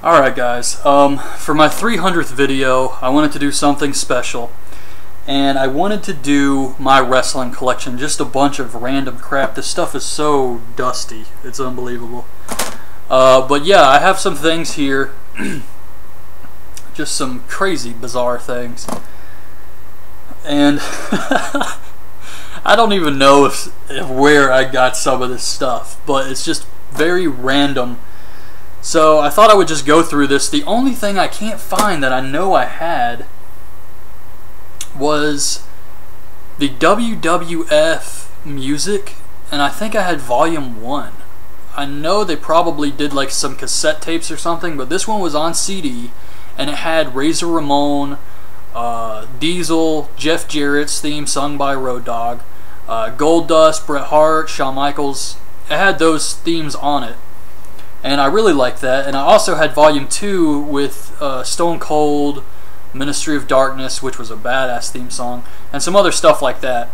Alright guys, for my 300th video, I wanted to do something special. And I wanted to do my wrestling collection, just a bunch of random crap. This stuff is so dusty, it's unbelievable. But yeah, I have some things here. Just some crazy, bizarre things. And I don't even know if where I got some of this stuff, but it's just very random. So I thought I would just go through this. The only thing I can't find that I know I had was the WWF music, and I think I had volume 1. I know they probably did like some cassette tapes or something, but this one was on CD, and it had Razor Ramon, Diesel, Jeff Jarrett's theme sung by Road Dogg, Goldust, Bret Hart, Shawn Michaels. It had those themes on it. And I really liked that. And I also had Volume 2 with Stone Cold, Ministry of Darkness, which was a badass theme song, and some other stuff like that.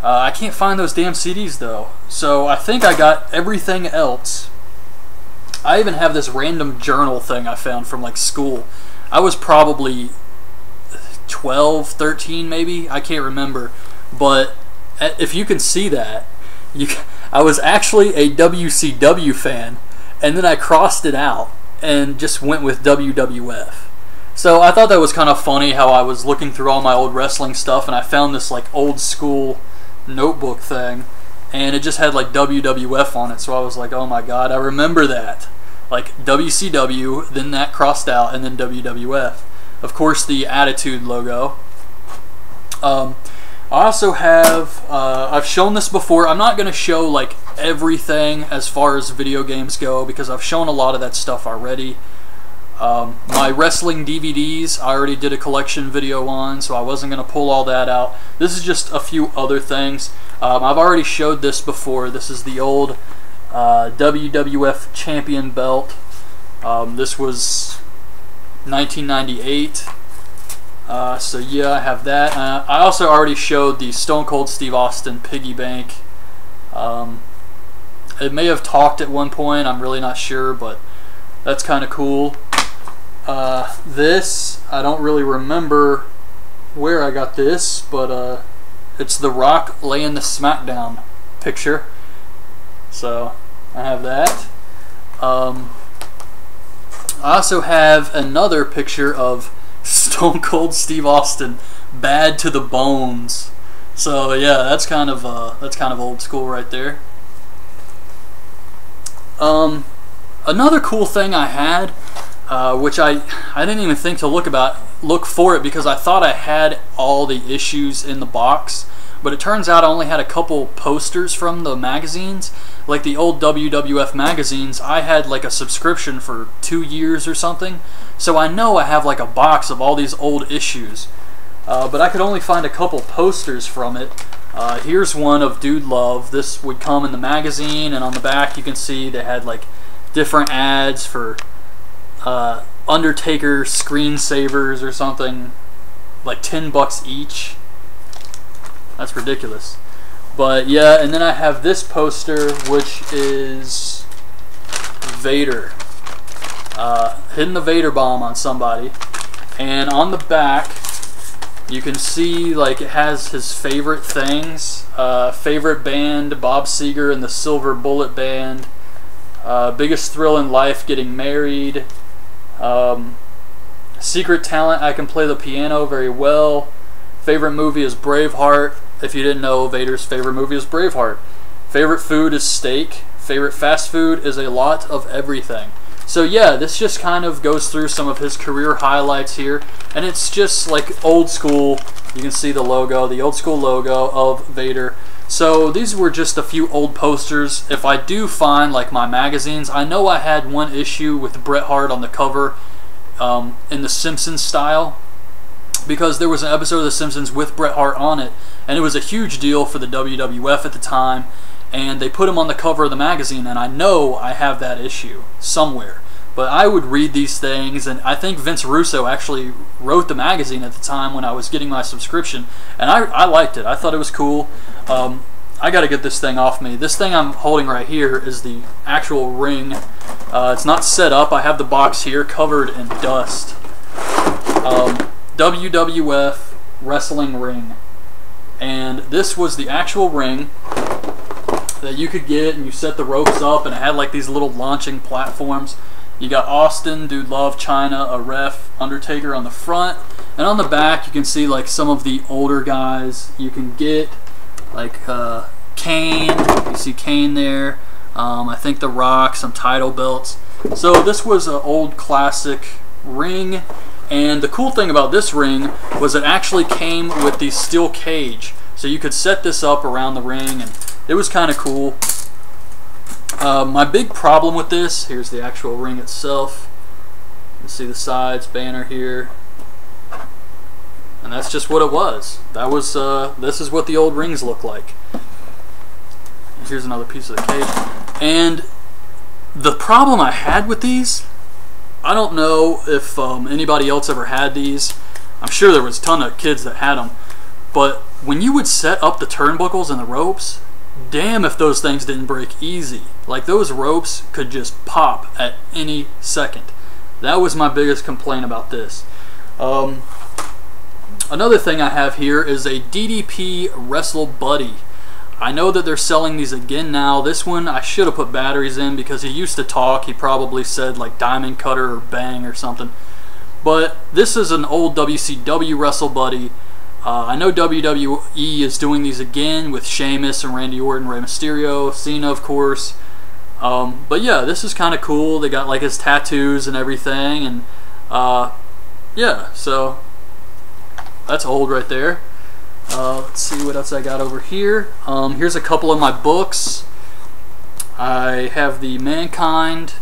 I can't find those damn CDs though. So I think I got everything else. I even have this random journal thing I found from like school. I was probably 12, 13 maybe. I can't remember. But if you can see that, I was actually a WCW fan. And then I crossed it out and just went with WWF. So I thought that was kind of funny how I was looking through all my old wrestling stuff and I found this like old school notebook thing and it just had like WWF on it. So I was like, oh my god, I remember that. Like WCW, then that crossed out, and then WWF. Of course, the Attitude logo. I also have, I've shown this before. I'm not going to show like everything as far as video games go because I've shown a lot of that stuff already. My wrestling DVDs, I already did a collection video on, so I wasn't going to pull all that out. This is just a few other things. I've already showed this before. This is the old WWF Champion belt. This was 1998. So yeah, I have that. I also already showed the Stone Cold Steve Austin piggy bank. It may have talked at one point, I'm really not sure, but that's kind of cool. This, I don't really remember where I got this, but it's The Rock laying the SmackDown picture. So I have that. I also have another picture of Stone Cold Steve Austin, bad to the bones. So yeah, that's kind of old school right there. Another cool thing I had, which I didn't even think to look for it because I thought I had all the issues in the box, but it turns out I only had a couple posters from the magazines. Like the old WWF magazines, I had like a subscription for 2 years or something, so I know I have like a box of all these old issues, but I could only find a couple posters from it. Here's one of Dude Love. This would come in the magazine, and on the back you can see they had like different ads for Undertaker screensavers or something, like $10 each. That's ridiculous. But yeah, and then I have this poster, which is Vader. Hitting the Vader bomb on somebody. And on the back, you can see like it has his favorite things. Favorite band, Bob Seger and the Silver Bullet Band. Biggest thrill in life, getting married. Secret talent, I can play the piano very well. Favorite movie is Braveheart. If you didn't know, Vader's favorite movie is Braveheart. Favorite food is steak. Favorite fast food is a lot of everything. So yeah, this just kind of goes through some of his career highlights here. And it's just like old school. You can see the logo, the old school logo of Vader. So these were just a few old posters. If I do find like my magazines, I know I had one issue with Bret Hart on the cover in the Simpsons style, because there was an episode of The Simpsons with Bret Hart on it, and it was a huge deal for the WWF at the time, and they put him on the cover of the magazine, and I know I have that issue somewhere. But I would read these things, and I think Vince Russo actually wrote the magazine at the time when I was getting my subscription, and I liked it. I thought it was cool. I gotta get this thing off me. This thing I'm holding right here is the actual ring. It's not set up. I have the box here covered in dust. WWF wrestling ring. And this was the actual ring that you could get, and you set the ropes up, and it had like these little launching platforms. You got Austin, Dude Love, Chyna, a ref, Undertaker on the front, and on the back you can see like some of the older guys you can get, like Kane. You see Kane there. I think The Rock, some title belts. So this was an old classic ring, and the cool thing about this ring was it actually came with the steel cage, so you could set this up around the ring, and it was kind of cool. My big problem with this, here's the actual ring itself. You can see the sides, banner here. And that's just what it was. That was, this is what the old rings look like. Here's another piece of the cage. And the problem I had with these, I don't know if anybody else ever had these. I'm sure there was a ton of kids that had them. But when you would set up the turnbuckles and the ropes, damn if those things didn't break easy. Like, those ropes could just pop at any second. That was my biggest complaint about this. Another thing I have here is a DDP Wrestle Buddy. I know that they're selling these again now. This one I should have put batteries in because he used to talk. He probably said like Diamond Cutter or Bang or something. But this is an old WCW Wrestle Buddy. I know WWE is doing these again with Sheamus and Randy Orton, Rey Mysterio, Cena of course. But yeah, this is kind of cool. They got like his tattoos and everything, and yeah, so that's old right there. Let's see what else I got over here. Here's a couple of my books. I have the Mankind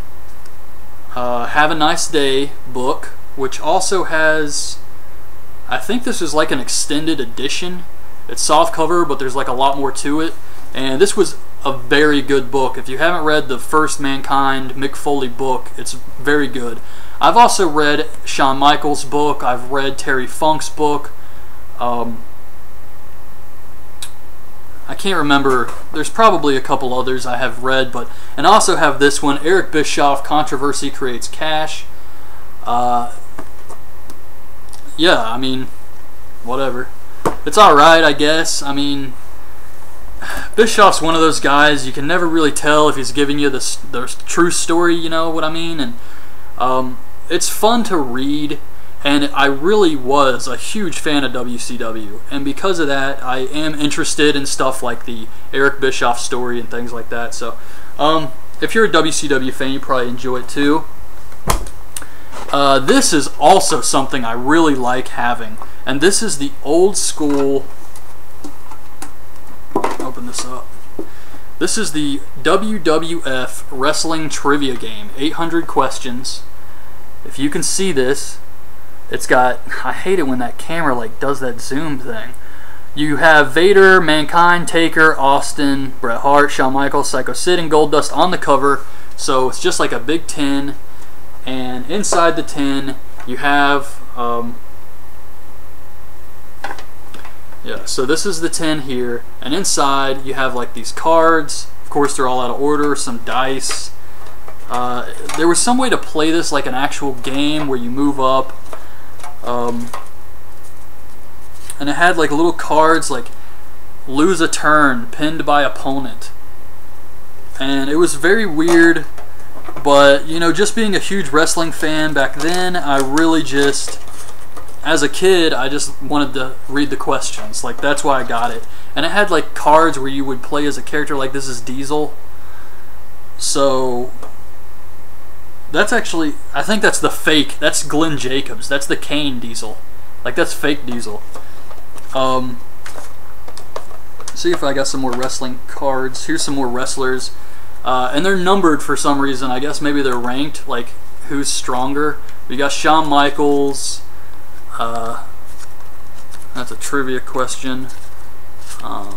Have a Nice Day book, which also has, I think this is like an extended edition. It's soft cover, but there's like a lot more to it. And this was a very good book. If you haven't read the first Mankind Mick Foley book, it's very good. I've also read Shawn Michaels' book. I've read Terry Funk's book. I can't remember. There's probably a couple others I have read, but and I also have this one, Eric Bischoff, Controversy Creates Cash. Yeah, I mean, whatever. It's alright, I guess. I mean, Bischoff's one of those guys, you can never really tell if he's giving you the true story, you know what I mean? And it's fun to read, and I really was a huge fan of WCW. And because of that, I am interested in stuff like the Eric Bischoff story and things like that. So, if you're a WCW fan, you probably enjoy it too. This is also something I really like having, and this is the old school, open this up, this is the WWF Wrestling Trivia Game, 800 questions. If you can see this, it's got, I hate it when that camera like does that zoom thing. You have Vader, Mankind, Taker, Austin, Bret Hart, Shawn Michaels, Psycho Sid, and Goldust on the cover, so it's just like a big tin. And inside the tin, you have, yeah, so this is the tin here, and inside you have like these cards. Of course, they're all out of order, some dice. There was some way to play this like an actual game where you move up. And it had like little cards like lose a turn, pinned by opponent. And it was very weird. But, you know, just being a huge wrestling fan back then, I really just, as a kid, I just wanted to read the questions. Like, that's why I got it. And it had, like, cards where you would play as a character, like this is Diesel. So, that's actually, I think that's the fake, that's Glenn Jacobs. That's the Kane Diesel. Like, that's fake Diesel. See if I got some more wrestling cards. Here's some more wrestlers. And they're numbered for some reason. I guess maybe they're ranked, like who's stronger. We got Shawn Michaels. That's a trivia question. Let's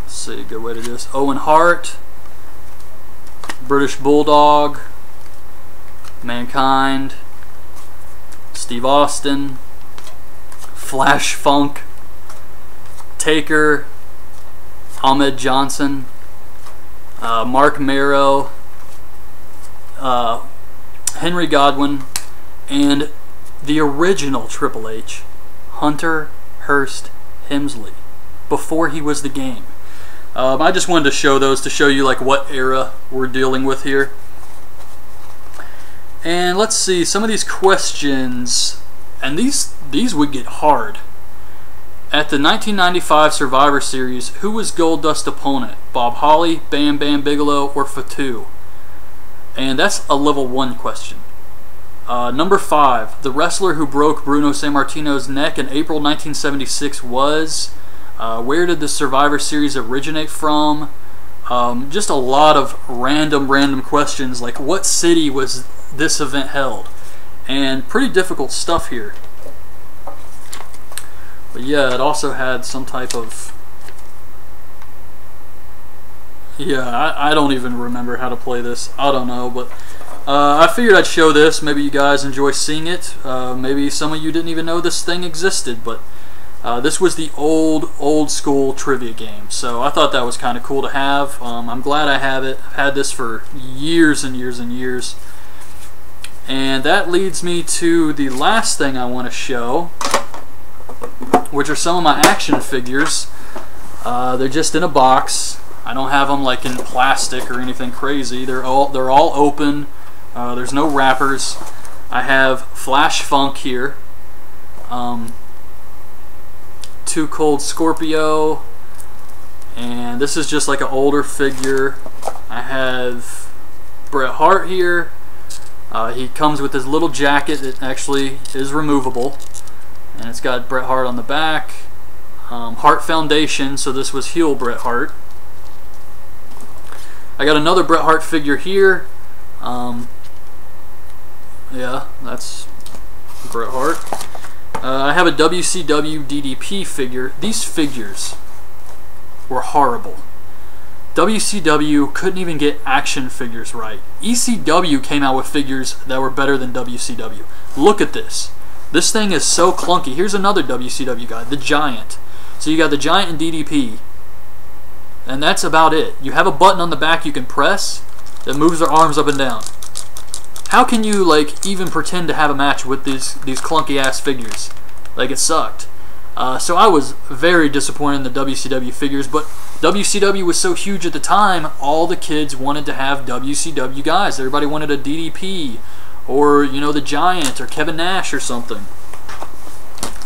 see, good way to do this. Owen Hart, British Bulldog, Mankind, Steve Austin, Flash Funk, Taker, Ahmed Johnson, Mark Marrow, Henry Godwinn, and the original Triple H, Hunter Hearst Helmsley, before he was the game. I just wanted to show those to show you like what era we're dealing with here. And let's see some of these questions, and these would get hard. At the 1995 Survivor Series, who was Goldust's opponent? Bob Holly, Bam Bam Bigelow, or Fatu? And that's a level 1 question. Number 5, the wrestler who broke Bruno Sammartino's neck in April 1976 was. Where did the Survivor Series originate from? Just a lot of random questions, like what city was this event held? And pretty difficult stuff here. But yeah, it also had some type of... Yeah, I don't even remember how to play this. I don't know, but I figured I'd show this. Maybe you guys enjoy seeing it. Maybe some of you didn't even know this thing existed, but this was the old school trivia game. So I thought that was kind of cool to have. I'm glad I have it. I've had this for years and years and years. And that leads me to the last thing I want to show, which are some of my action figures. They're just in a box. I don't have them like in plastic or anything crazy. They're all open. There's no wrappers. I have Flash Funk here. Too Cold Scorpio, and this is just like an older figure. I have Bret Hart here. He comes with his little jacket that actually is removable, and it's got Bret Hart on the back. Hart Foundation, so this was heel Bret Hart. I got another Bret Hart figure here. Yeah, that's Bret Hart. I have a WCW DDP figure. These figures were horrible. WCW couldn't even get action figures right. ECW came out with figures that were better than WCW. Look at this. This thing is so clunky. Here's another WCW guy, the Giant. So you got the Giant and DDP, and that's about it. You have a button on the back you can press that moves their arms up and down. How can you like even pretend to have a match with these clunky ass figures? Like, it sucked. So I was very disappointed in the WCW figures, but WCW was so huge at the time, all the kids wanted to have WCW guys. Everybody wanted a DDP, or you know, the Giant, or Kevin Nash or something.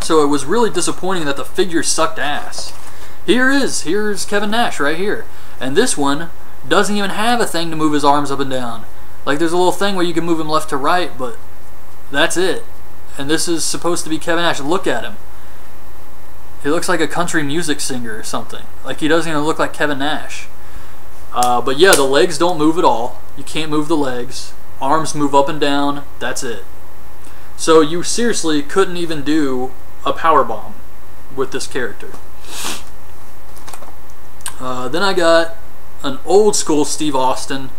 So it was really disappointing that the figures sucked ass. Here's Kevin Nash right here, and this one doesn't even have a thing to move his arms up and down. Like, there's a little thing where you can move him left to right, but that's it. And this is supposed to be Kevin Nash. Look at him. He looks like a country music singer or something. Like, he doesn't even look like Kevin Nash. But yeah, the legs don't move at all. You can't move the legs. Arms move up and down. That's it. So you seriously couldn't even do a powerbomb with this character. Then I got an old school Steve Austin.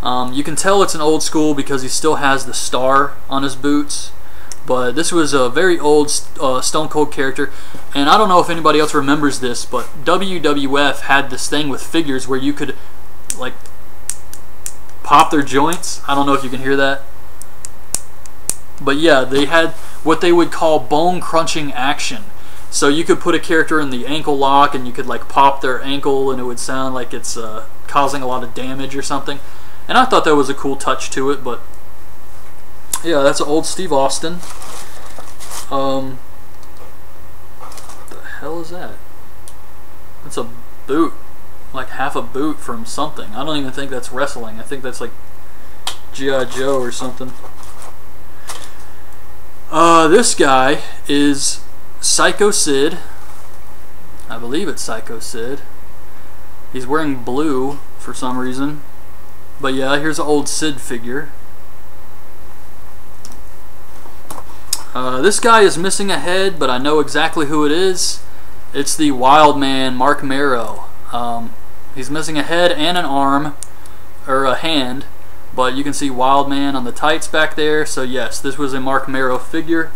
You can tell it's an old school because he still has the star on his boots. But this was a very old Stone Cold character. And I don't know if anybody else remembers this, but WWF had this thing with figures where you could, like, pop their joints. I don't know if you can hear that. But yeah, they had what they would call bone crunching action. So you could put a character in the ankle lock and you could like pop their ankle and it would sound like it's causing a lot of damage or something. And I thought that was a cool touch to it, but yeah, that's an old Steve Austin. What the hell is that? That's a boot. Like half a boot from something. I don't even think that's wrestling. I think that's like G.I. Joe or something. This guy is Psycho Sid. I believe it's Psycho Sid. He's wearing blue for some reason. But yeah, here's an old Sid figure. This guy is missing a head, but I know exactly who it is. It's the Wild Man, Mark Marrow. He's missing a head and an arm, or a hand, but you can see Wild Man on the tights back there. So yes, this was a Mark Marrow figure.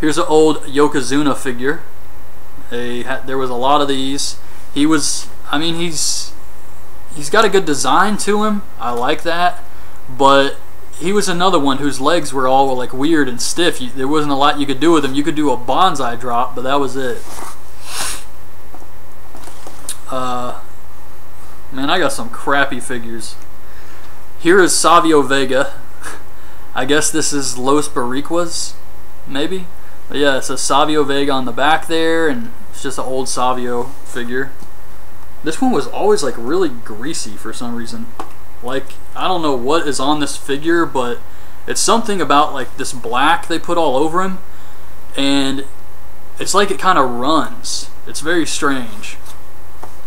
Here's an old Yokozuna figure, There was a lot of these. He was, I mean, he's got a good design to him. I like that, but he was another one whose legs were all like weird and stiff. There wasn't a lot you could do with him. You could do a bonsai drop, but that was it. Man, I got some crappy figures. Here is Savio Vega. I guess this is Los Boricuas, maybe? But yeah, it says Savio Vega on the back there, and it's just an old Savio figure. This one was always like really greasy for some reason. Like, I don't know what is on this figure, but it's something about like this black they put all over him, and it's like it kind of runs. It's very strange.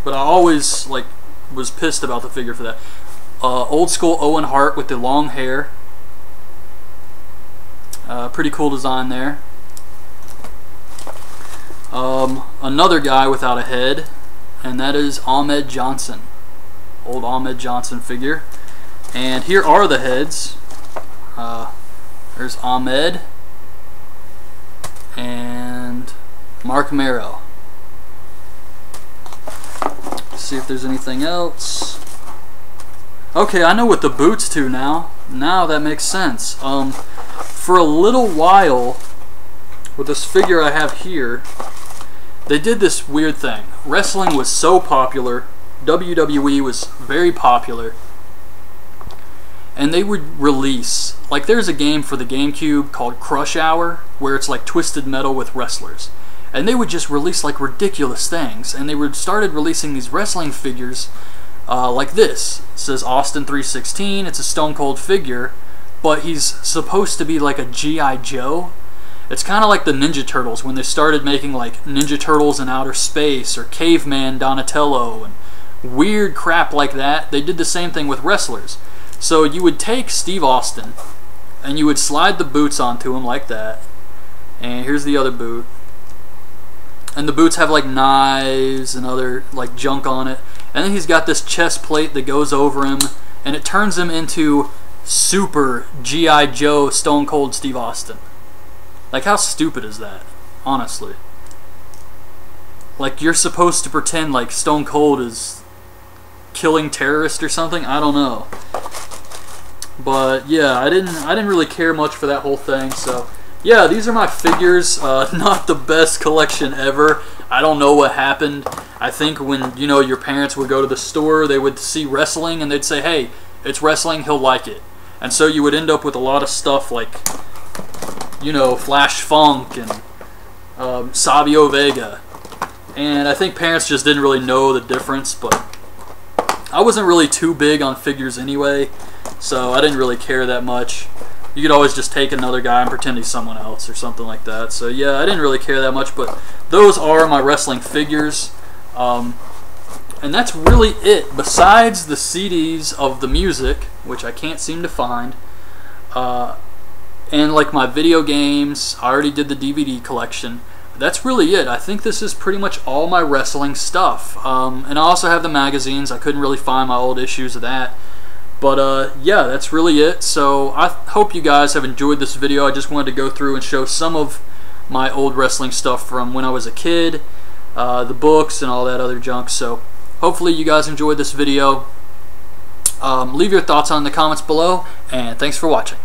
But I always like was pissed about the figure for that. Old school Owen Hart with the long hair. Pretty cool design there. Another guy without a head, and that is Ahmed Johnson. Old Ahmed Johnson figure. And here are the heads. There's Ahmed and Mark Marrow. See if there's anything else. Okay, I know what the boots to now. Now that makes sense. For a little while, with this figure I have here, they did this weird thing. Wrestling was so popular, WWE was very popular, and they would release, like there's a game for the GameCube called Crush Hour, where it's like Twisted Metal with wrestlers. And they would just release like ridiculous things, and they started releasing these wrestling figures like this. It says Austin 316, it's a Stone Cold figure, but he's supposed to be like a G.I. Joe. It's kind of like the Ninja Turtles when they started making like Ninja Turtles in Outer Space or Caveman Donatello and weird crap like that. They did the same thing with wrestlers. So you would take Steve Austin and you would slide the boots onto him like that. And here's the other boot. And the boots have like knives and other like junk on it. And then he's got this chest plate that goes over him, and it turns him into super G.I. Joe Stone Cold Steve Austin. Like, how stupid is that? Honestly. Like, you're supposed to pretend like Stone Cold is killing terrorists or something? I don't know. But yeah, I didn't really care much for that whole thing, so yeah, these are my figures. Not the best collection ever. I don't know what happened. I think when, you know, your parents would go to the store, they would see wrestling and they'd say, hey, it's wrestling, he'll like it. And so you would end up with a lot of stuff like, you know, Flash Funk and Savio Vega. And I think parents just didn't really know the difference, but I wasn't really too big on figures anyway, so I didn't really care that much. You could always just take another guy and pretend he's someone else or something like that. So yeah, I didn't really care that much, but those are my wrestling figures. And that's really it. Besides the CDs of the music, which I can't seem to find, and like my video games, I already did the DVD collection. That's really it. I think this is pretty much all my wrestling stuff. And I also have the magazines. I couldn't really find my old issues of that. But yeah, that's really it. So I hope you guys have enjoyed this video. I just wanted to go through and show some of my old wrestling stuff from when I was a kid, the books and all that other junk. So hopefully you guys enjoyed this video. Leave your thoughts on in the comments below, and thanks for watching.